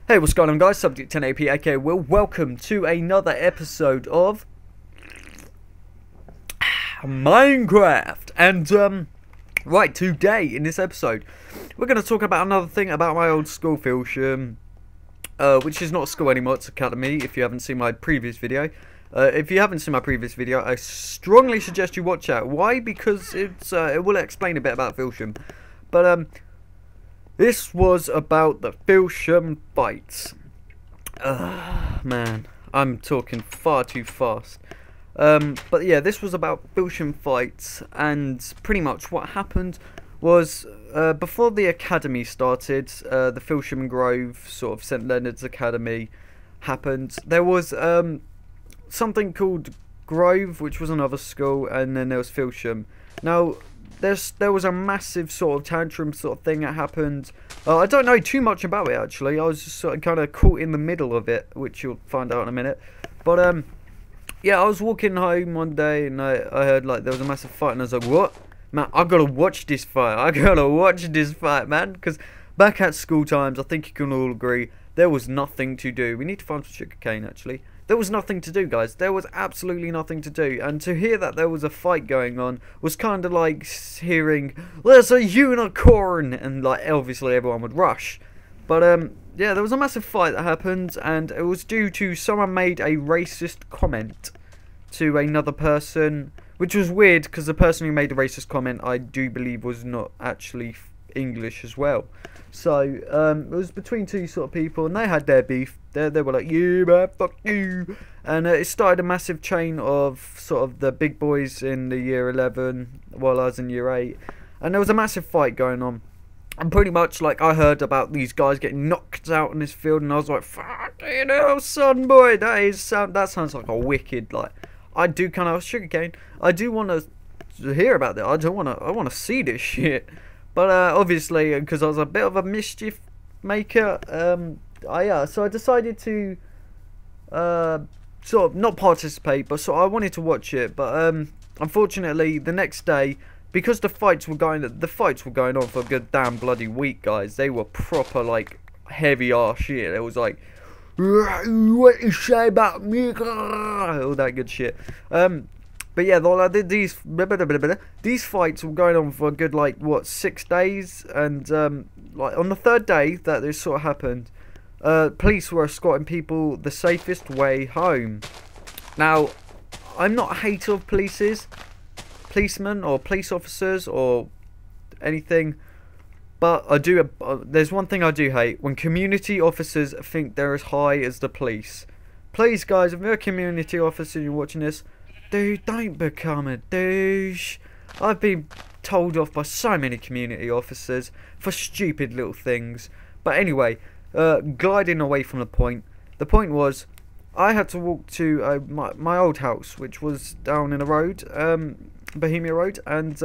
Hey, what's going on, guys? Subject 10AP, aka Will. Welcome to another episode of Minecraft. And right, today in this episode, we're going to talk about another thing about my old school, Filsham, which is not school anymore, it's academy. If you haven't seen my previous video, I strongly suggest you watch that. Why? Because it will explain a bit about Filsham. But this was about the Filsham fights. Man, I'm talking far too fast. But yeah, this was about Filsham fights, and pretty much what happened was before the academy started, the Filsham and Grove, sort of St Leonard's Academy, happened. There was something called Grove, which was another school, and then there was Filsham. Now, there was a massive sort of tantrum sort of thing that happened. I don't know too much about it, actually. I was just sort of kind of caught in the middle of it, which you'll find out in a minute. But yeah, I was walking home one day and I heard like there was a massive fight, and I was like, what? Man, I gotta watch this fight. Man. Because back at school times, I think you can all agree, there was nothing to do. We need to find some sugarcane, actually. There was nothing to do, guys. There was absolutely nothing to do. And to hear that there was a fight going on was kind of like hearing, there's a unicorn! And like, obviously everyone would rush. But yeah, there was a massive fight that happened, and it was due to someone made a racist comment to another person, which was weird because the person who made a racist comment, I do believe, was not actually English as well. So it was between two sort of people, and they had their beef. They were like, you man, fuck you, and it started a massive chain of sort of the big boys in the year 11 while I was in year 8, and there was a massive fight going on. And pretty much, like, I heard about these guys getting knocked out in this field, and I was like, fucking hell, son, boy, that sounds like a wicked, like, I do kind of sugarcane. I do want to hear about that. I want to see this shit. But obviously, because I was a bit of a mischief maker, so I decided to sort of not participate, but I wanted to watch it. But unfortunately, the next day, because the fights were going on for a good damn bloody week, guys. They were proper like heavy ass shit. It was like, what you say about me? All that good shit. But yeah, these fights were going on for a good, like, what, 6 days? And like on the third day that this sort of happened, police were escorting people the safest way home. Now, I'm not a hater of policemen or police officers or anything, but I do. There's one thing I do hate: when community officers think they're as high as the police. Please, guys, if you're a community officer and you're watching this, dude, don't become a douche. I've been told off by so many community officers for stupid little things. But anyway, gliding away from the point. The point was, I had to walk to my old house, which was down in a road, Bohemia Road, and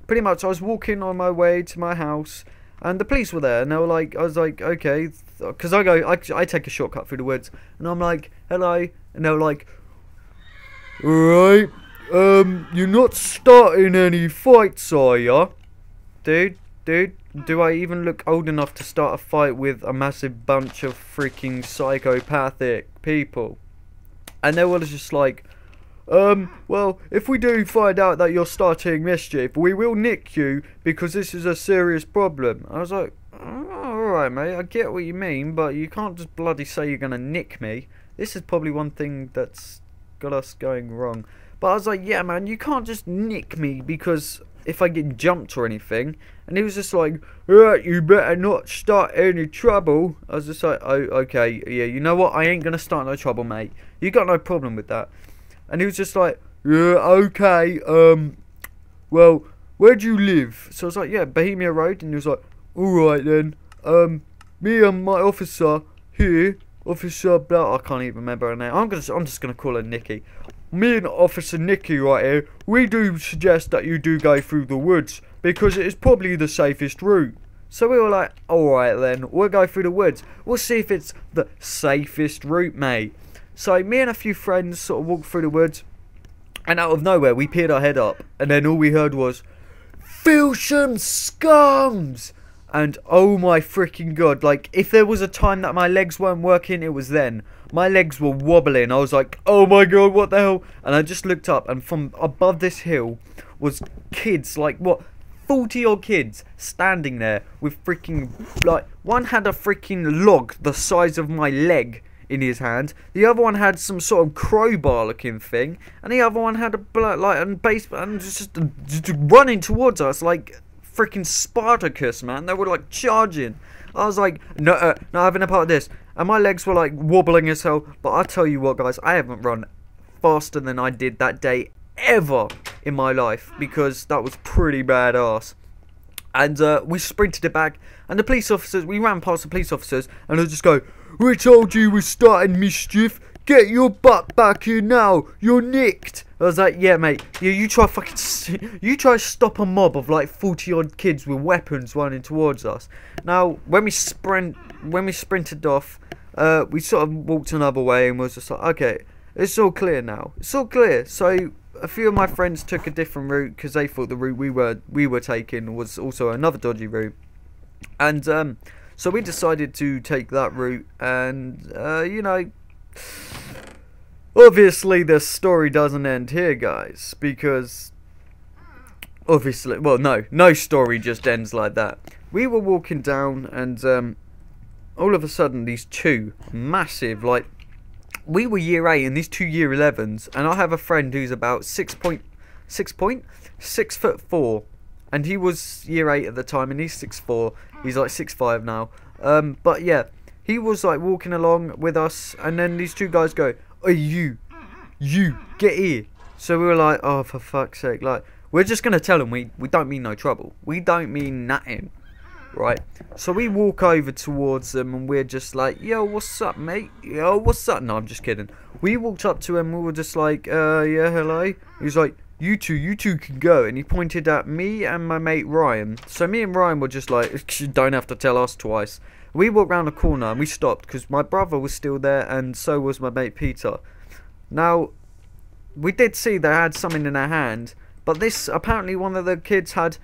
pretty much I was walking on my way to my house, and the police were there, and they were like, I was like, okay, because I take a shortcut through the woods, and I'm like, hello, and they were like, alright, you're not starting any fights, are ya? Dude, do I even look old enough to start a fight with a massive bunch of freaking psychopathic people? And they were just like, well, if we do find out that you're starting mischief, we will nick you because this is a serious problem. I was like, alright mate, I get what you mean, but you can't just bloody say you're gonna nick me. This is probably one thing that's got us going wrong. But I was like, yeah man, you can't just nick me because if I get jumped or anything. And he was just like, you better not start any trouble. I was just like, oh, okay, yeah, you know what, I ain't gonna start no trouble, mate. You got no problem with that. And he was just like, yeah, okay, well, where do you live? So I was like, yeah, Bohemia Road. And he was like, alright then, me and my officer here, Officer blah, I can't even remember her name. I'm just gonna call her Nikki. Me and Officer Nikki right here, we do suggest that you do go through the woods because it is probably the safest route. So we were like, alright then, we'll go through the woods. We'll see if it's the safest route, mate. So me and a few friends sort of walked through the woods, and out of nowhere we peered our head up, and then all we heard was, Filsham scums! And oh my freaking god, like, if there was a time that my legs weren't working, it was then. My legs were wobbling. I was like, oh my god, what the hell? And I just looked up, and from above this hill was kids, like, what, 40 odd kids standing there with freaking, like, one had a freaking log the size of my leg in his hand. The other one had some sort of crowbar looking thing, and the other one had a, like, and base, and just running towards us like freaking Spartacus, man. They were like charging. I was like, no, not having a part of this. And my legs were like wobbling as hell. But I tell you what, guys, I haven't run faster than I did that day ever in my life, because that was pretty badass. And we sprinted it back, and the police officers, we ran past the police officers, and they just go, we told you we're starting mischief. Get your butt back here now. You're nicked. I was like, yeah, mate. You try to stop a mob of like 40 odd kids with weapons running towards us. Now, when we sprinted off, we sort of walked another way and was just like, okay, it's all clear now. It's all clear. So a few of my friends took a different route because they thought the route we were taking was also another dodgy route, and so we decided to take that route. And you know, obviously the story doesn't end here, guys, because obviously, well, no story just ends like that. We were walking down, and all of a sudden these two massive, like, we were year 8 and these two year 11s, and I have a friend who's about 6'4", and he was year 8 at the time, and he's 6'4", he's like 6'5" now. But yeah, he was like walking along with us, and then these two guys go, "Oh, you get here." So we were like, oh, for fuck's sake, like, we're just gonna tell them we don't mean no trouble, we don't mean nothing, right? So we walk over towards them, and we're just like, yo, what's up, mate? Yo, what's up? No, I'm just kidding. We walked up to him, and we were just like, yeah, hello. He was like, you two can go, and he pointed at me and my mate Ryan. So me and Ryan were just like, you don't have to tell us twice. We walked round the corner and we stopped because my brother was still there, and so was my mate Peter. Now, we did see they had something in their hand, but this, apparently one of the kids had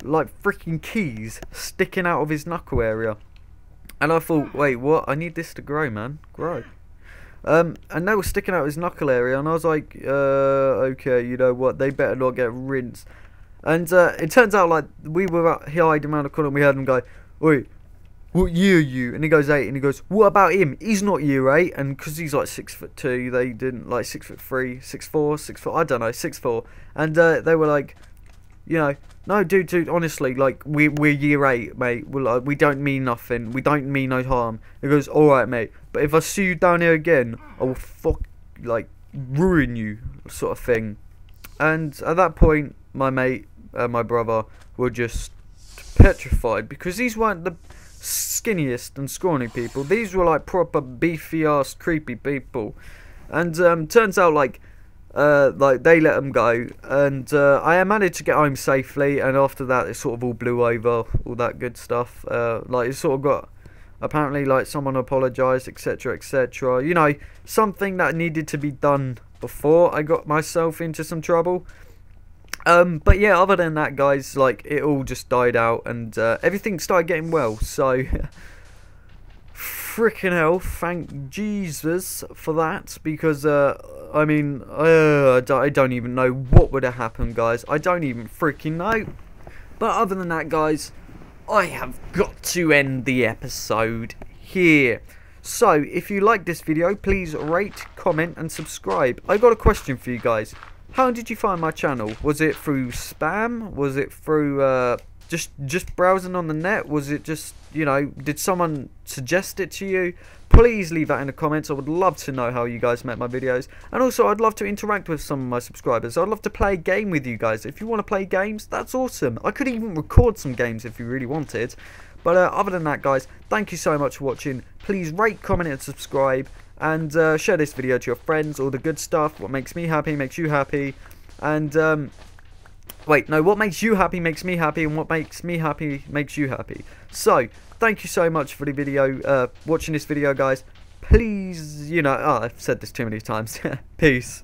like freaking keys sticking out of his knuckle area. And I thought, wait, what? I need this to grow, man. Grow. And they were sticking out his knuckle area, and I was like, okay, you know what? They better not get rinsed. And it turns out, like, we were hiding around the corner, and we heard him go, wait, what year are you? And he goes 8, and he goes, what about him? He's not year 8. And because he's like 6'2", they didn't, like 6'3", 6'4", 6'4", I don't know, 6'4". And they were like, you know, no, dude, honestly, like, we're year 8, mate. We're like, we don't mean nothing. We don't mean no harm. He goes, alright, mate. But if I see you down here again, I will ruin you, sort of thing. And at that point, my mate and my brother were just petrified, because these weren't the skinniest and scrawny people. These were like proper beefy ass creepy people. And turns out, like they let them go, and I managed to get home safely. And after that, it sort of all blew over, all that good stuff. Like, it sort of got, apparently, like, someone apologised, etc, etc, you know, something that needed to be done before I got myself into some trouble. But yeah, other than that, guys, like, it all just died out, and everything started getting well. So freaking hell, thank Jesus for that, because I mean, I don't even know what would have happened, guys. I don't even freaking know. But other than that, guys, I have got to end the episode here. So if you like this video, please rate, comment and subscribe. I got a question for you guys. How did you find my channel? Was it through spam? Was it through just browsing on the net? Was it just, you know, did someone suggest it to you? Please leave that in the comments. I would love to know how you guys met my videos. And also, I'd love to interact with some of my subscribers. I'd love to play a game with you guys. If you want to play games, that's awesome. I could even record some games if you really wanted. But other than that, guys, thank you so much for watching. Please rate, comment and subscribe. And share this video to your friends. All the good stuff. What makes me happy makes you happy. And wait, no, what makes you happy makes me happy, and what makes me happy makes you happy. So, thank you so much for the video, watching this video, guys. Please, you know, I've said this too many times. Peace.